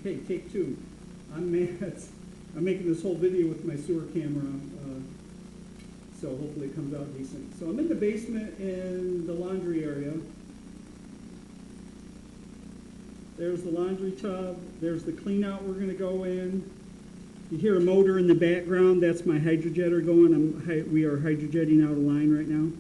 Okay, take two. I'm making this whole video with my sewer camera, so hopefully it comes out decent. So I'm in the basement in the laundry area. There's the laundry tub. There's the clean out we're going to go in. You hear a motor in the background. That's my hydrojetter going. We are hydrojetting out a line right now.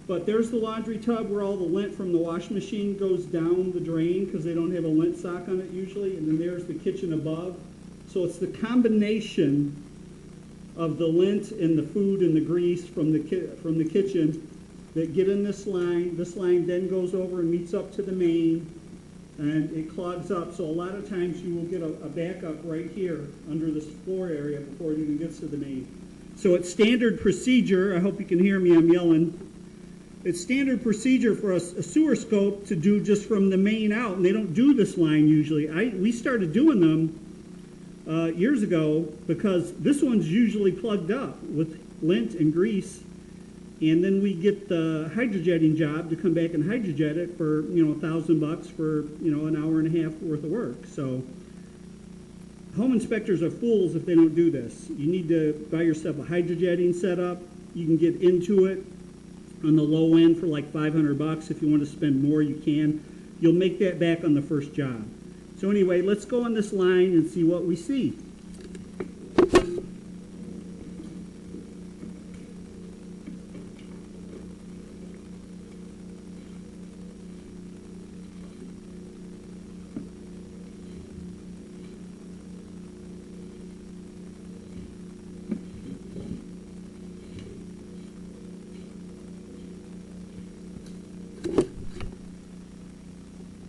But there's the laundry tub where all the lint from the wash machine goes down the drain because they don't have a lint sock on it usually. And then there's the kitchen above. So it's the combination of the lint and the food and the grease from the kitchen that get in this line. This line then goes over and meets up to the main, and it clogs up. So a lot of times you will get a backup right here under this floor area before it even gets to the main. So it's standard procedure. I hope you can hear me. I'm yelling. It's standard procedure for a sewer scope to do just from the main out, and they don't do this line usually. We started doing them years ago because this one's usually plugged up with lint and grease, and then we get the hydrojetting job to come back and hydrojet it for $1,000 for an hour and a half worth of work. So home inspectors are fools if they don't do this. You need to buy yourself a hydrojetting setup. You can get into it on the low end for like $500. If you want to spend more, you can. You'll make that back on the first job. So anyway, let's go on this line and see what we see.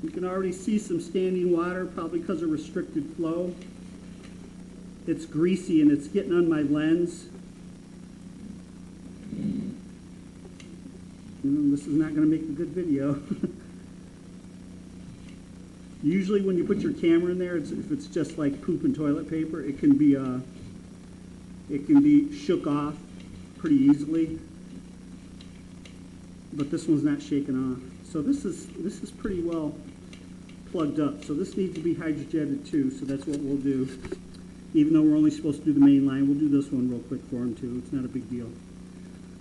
You can already see some standing water, probably because of restricted flow. It's greasy and it's getting on my lens. This is not going to make a good video. Usually when you put your camera in there, if it's just like poop and toilet paper, it can be shook off pretty easily. But this one's not shaking off. So this is pretty well plugged up. So this needs to be hydrojetted too, so that's what we'll do. Even though we're only supposed to do the main line, we'll do this one real quick for him too. It's not a big deal.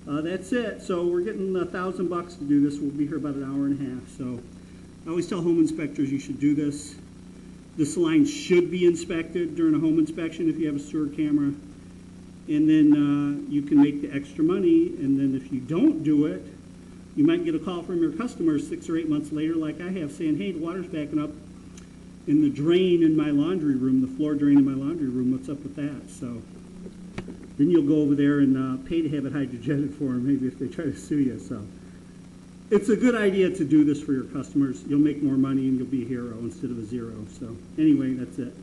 That's it. So we're getting $1,000 to do this. We'll be here about an hour and a half. So I always tell home inspectors you should do this. This line should be inspected during a home inspection if you have a sewer camera. And then you can make the extra money. And then if you don't do it, you might get a call from your customers 6 or 8 months later, like I have, saying, hey, the water's backing up in the drain in my laundry room, the floor drain in my laundry room. What's up with that? So then you'll go over there and pay to have it hydrojetted for them, maybe if they try to sue you. So it's a good idea to do this for your customers. You'll make more money and you'll be a hero instead of a zero. So anyway, that's it.